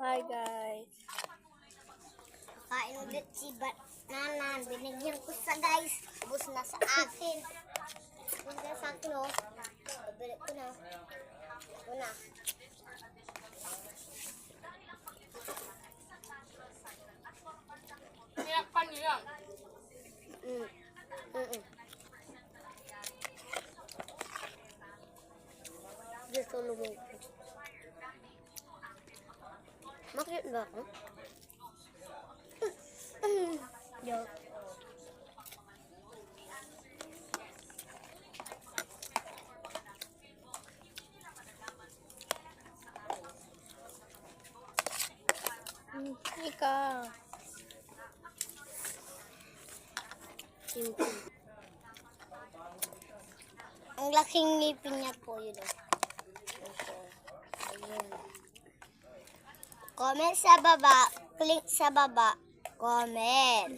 Hi guys. Kain ulit si Batnanan. Binigyan ko sa guys. Ubus na sa akin. Ubus na sa akin oh. Balik ko na. Ito na. Tinakpan niyo yan. Gusto lumipit. Makit ba ako? Joke. Ika. Ang laking ngipin niya po yun. Ayun. Comment sa baba. Click sa baba. Comment.